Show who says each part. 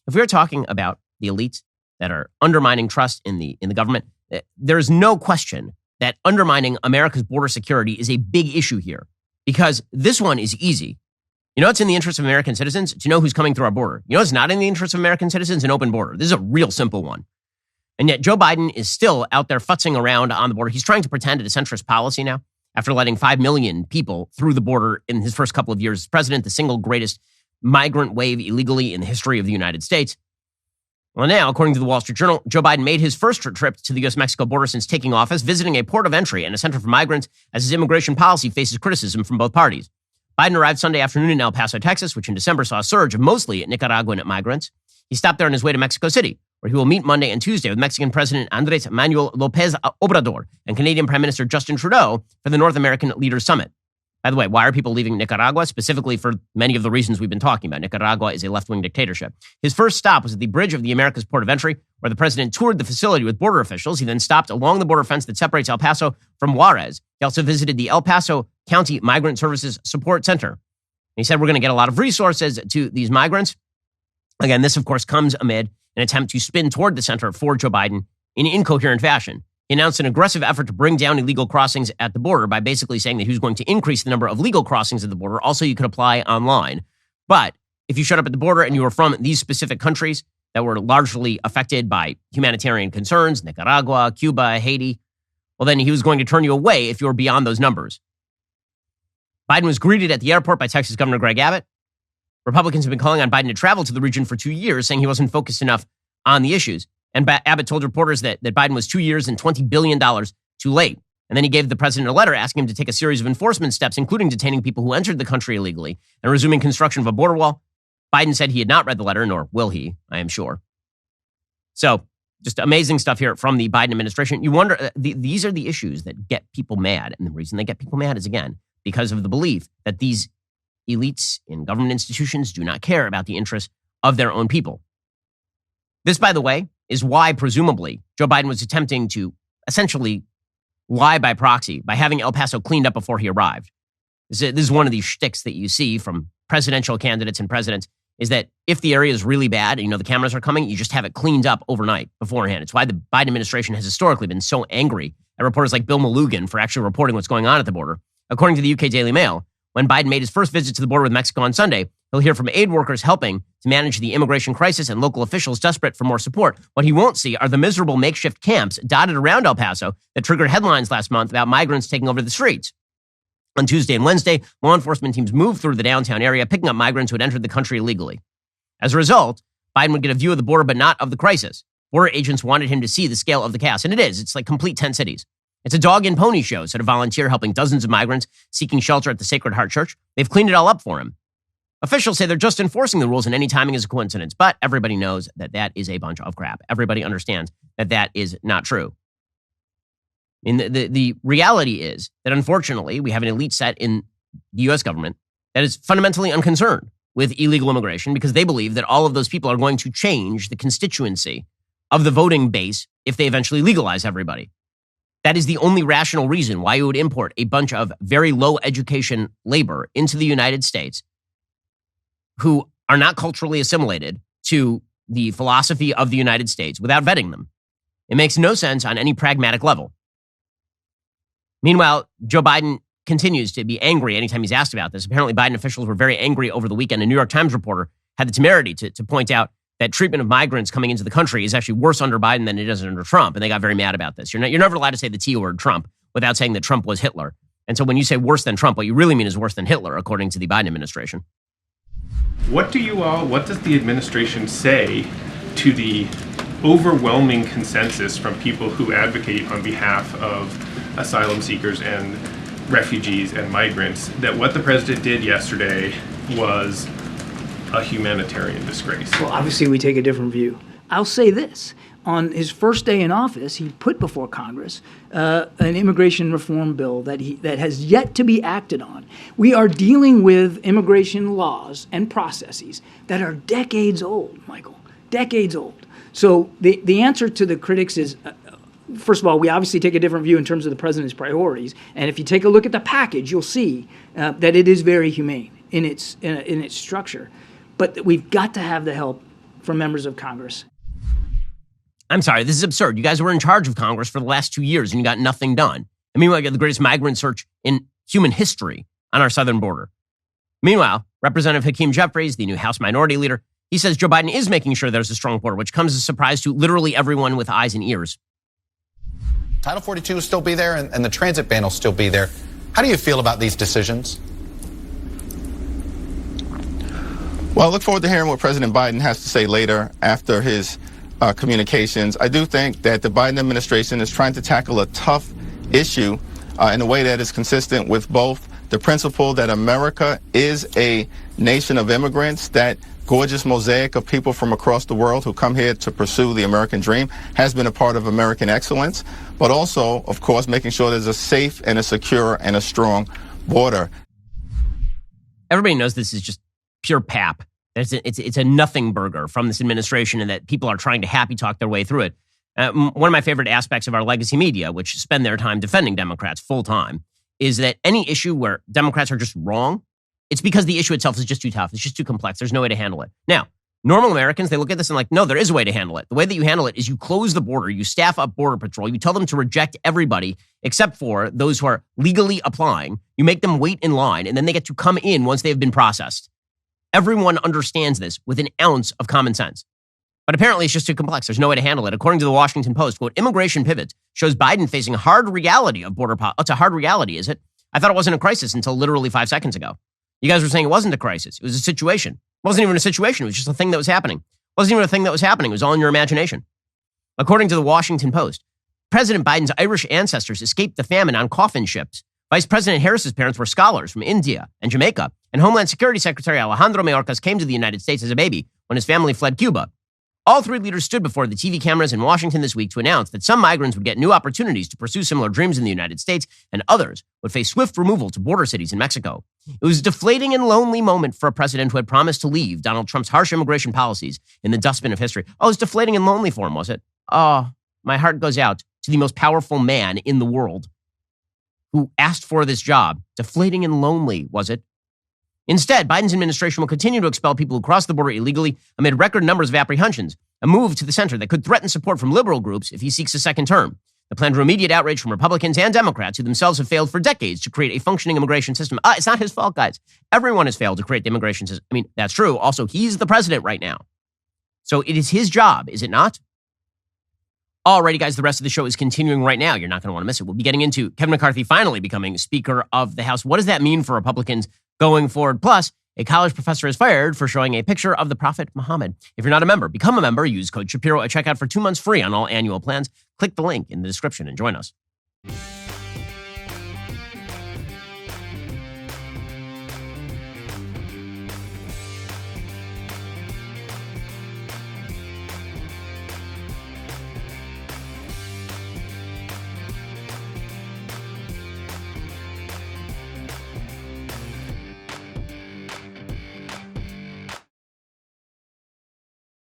Speaker 1: If we're talking about the elites that are undermining trust in the government, there's no question that undermining America's border security is a big issue here, because this one is easy. You know, it's in the interest of American citizens to know who's coming through our border. You know, it's not in the interest of American citizens, an open border. This is a real simple one. And yet Joe Biden is still out there futzing around on the border. He's trying to pretend it's a centrist policy now after letting 5 million people through the border in his first couple of years as president, the single greatest migrant wave illegally in the history of the United States. Well, now, according to the Wall Street Journal, Joe Biden made his first trip to the U.S.-Mexico border since taking office, visiting a port of entry and a center for migrants as his immigration policy faces criticism from both parties. Biden arrived Sunday afternoon in El Paso, Texas, which in December saw a surge of mostly Nicaraguan migrants. He stopped there on his way to Mexico City, where he will meet Monday and Tuesday with Mexican President Andrés Manuel López Obrador and Canadian Prime Minister Justin Trudeau for the North American Leaders Summit. By the way, why are people leaving Nicaragua? Specifically for many of the reasons we've been talking about. Nicaragua is a left-wing dictatorship. His first stop was at the bridge of the America's port of entry, where the president toured the facility with border officials. He then stopped along the border fence that separates El Paso from Juarez. He also visited the El Paso County Migrant Services Support Center. And he said, we're going to get a lot of resources to these migrants. Again, this, of course, comes amid an attempt to spin toward the center for Joe Biden in incoherent fashion. He announced an aggressive effort to bring down illegal crossings at the border by basically saying that he was going to increase the number of legal crossings at the border. Also, you could apply online. But if you showed up at the border and you were from these specific countries that were largely affected by humanitarian concerns, Nicaragua, Cuba, Haiti, well, then he was going to turn you away if you were beyond those numbers. Biden was greeted at the airport by Texas Governor Greg Abbott. Republicans have been calling on Biden to travel to the region for 2 years, saying he wasn't focused enough on the issues. And Abbott told reporters that Biden was 2 years and $20 billion too late. And then he gave the president a letter asking him to take a series of enforcement steps, including detaining people who entered the country illegally and resuming construction of a border wall. Biden said he had not read the letter, nor will he, I am sure. So just amazing stuff here from the Biden administration. You wonder, these are the issues that get people mad. And the reason they get people mad is, again, because of the belief that these elites in government institutions do not care about the interests of their own people. This, by the way, is why, presumably, Joe Biden was attempting to essentially lie by proxy by having El Paso cleaned up before he arrived. This is one of these shticks that you see from presidential candidates and presidents, is that if the area is really bad and you know the cameras are coming, you just have it cleaned up overnight beforehand. It's why the Biden administration has historically been so angry at reporters like Bill Malugin for actually reporting what's going on at the border. According to the UK Daily Mail, when Biden made his first visit to the border with Mexico on Sunday, he'll hear from aid workers helping to manage the immigration crisis and local officials desperate for more support. What he won't see are the miserable makeshift camps dotted around El Paso that triggered headlines last month about migrants taking over the streets. On Tuesday and Wednesday, law enforcement teams moved through the downtown area, picking up migrants who had entered the country illegally. As a result, Biden would get a view of the border, but not of the crisis. Border agents wanted him to see the scale of the chaos, and it is. It's like complete tent cities. It's a dog and pony show, said a volunteer helping dozens of migrants seeking shelter at the Sacred Heart Church. They've cleaned it all up for him. Officials say they're just enforcing the rules and any timing is a coincidence, but everybody knows that that is a bunch of crap. Everybody understands that that is not true. I mean, the reality is that, unfortunately, we have an elite set in the U.S. government that is fundamentally unconcerned with illegal immigration because they believe that all of those people are going to change the constituency of the voting base if they eventually legalize everybody. That is the only rational reason why you would import a bunch of very low education labor into the United States who are not culturally assimilated to the philosophy of the United States without vetting them. It makes no sense on any pragmatic level. Meanwhile, Joe Biden continues to be angry anytime he's asked about this. Apparently, Biden officials were very angry over the weekend. A New York Times reporter had the temerity to point out that treatment of migrants coming into the country is actually worse under Biden than it is under Trump. And they got very mad about this. You're never allowed to say the T word, Trump, without saying that Trump was Hitler. And so when you say worse than Trump, what you really mean is worse than Hitler, according to the Biden administration.
Speaker 2: What does the administration say to the overwhelming consensus from people who advocate on behalf of asylum seekers and refugees and migrants that what the president did yesterday was a humanitarian disgrace?
Speaker 3: Well, obviously we take a different view. I'll say this. On his first day in office, he put before Congress an immigration reform bill that has yet to be acted on. We are dealing with immigration laws and processes that are decades old, Michael, decades old. So the answer to the critics is, first of all, we obviously take a different view in terms of the president's priorities. And if you take a look at the package, you'll see that it is very humane in its structure. But we've got to have the help for members of Congress.
Speaker 1: I'm sorry, this is absurd. You guys were in charge of Congress for the last 2 years and you got nothing done. And meanwhile, you got the greatest migrant surge in human history on our southern border. Meanwhile, Representative Hakeem Jeffries, the new House Minority Leader, he says Joe Biden is making sure there's a strong border, which comes as a surprise to literally everyone with eyes and ears.
Speaker 4: Title 42 will still be there and the transit ban will still be there. How do you feel about these decisions?
Speaker 5: Well, I look forward to hearing what President Biden has to say later after his communications. I do think that the Biden administration is trying to tackle a tough issue in a way that is consistent with both the principle that America is a nation of immigrants, that gorgeous mosaic of people from across the world who come here to pursue the American dream has been a part of American excellence, but also, of course, making sure there's a safe and a secure and a strong border.
Speaker 1: Everybody knows this is just pure pap. It's a nothing burger from this administration and that people are trying to happy talk their way through it. One of my favorite aspects of our legacy media, which spend their time defending Democrats full time, is that any issue where Democrats are just wrong, it's because the issue itself is just too tough. It's just too complex. There's no way to handle it. Now, normal Americans, they look at this and like, no, there is a way to handle it. The way that you handle it is you close the border, you staff up Border Patrol, you tell them to reject everybody except for those who are legally applying. You make them wait in line, and then they get to come in once they've been processed. Everyone understands this with an ounce of common sense. But apparently it's just too complex. There's no way to handle it. According to the Washington Post, quote, immigration pivot shows Biden facing hard reality of border policy. It's a hard reality, is it? I thought it wasn't a crisis until literally 5 seconds ago. You guys were saying it wasn't a crisis. It was a situation. It wasn't even a situation. It was just a thing that was happening. It wasn't even a thing that was happening. It was all in your imagination. According to the Washington Post, President Biden's Irish ancestors escaped the famine on coffin ships. Vice President Harris's parents were scholars from India and Jamaica, and Homeland Security Secretary Alejandro Mayorkas came to the United States as a baby when his family fled Cuba. All three leaders stood before the TV cameras in Washington this week to announce that some migrants would get new opportunities to pursue similar dreams in the United States, and others would face swift removal to border cities in Mexico. It was a deflating and lonely moment for a president who had promised to leave Donald Trump's harsh immigration policies in the dustbin of history. Oh, it was deflating and lonely for him, was it? Oh, my heart goes out to the most powerful man in the world who asked for this job. Deflating and lonely, was it? Instead, Biden's administration will continue to expel people who cross the border illegally amid record numbers of apprehensions, a move to the center that could threaten support from liberal groups if he seeks a second term. The plan drew immediate outrage from Republicans and Democrats who themselves have failed for decades to create a functioning immigration system. It's not his fault, guys. Everyone has failed to create the immigration system. I mean, that's true. Also, he's the president right now. So it is his job, is it not? Alrighty, guys, the rest of the show is continuing right now. You're not going to want to miss it. We'll be getting into Kevin McCarthy finally becoming Speaker of the House. What does that mean for Republicans going forward? Plus, a college professor is fired for showing a picture of the Prophet Muhammad. If you're not a member, become a member. Use code Shapiro at checkout for 2 months free on all annual plans. Click the link in the description and join us.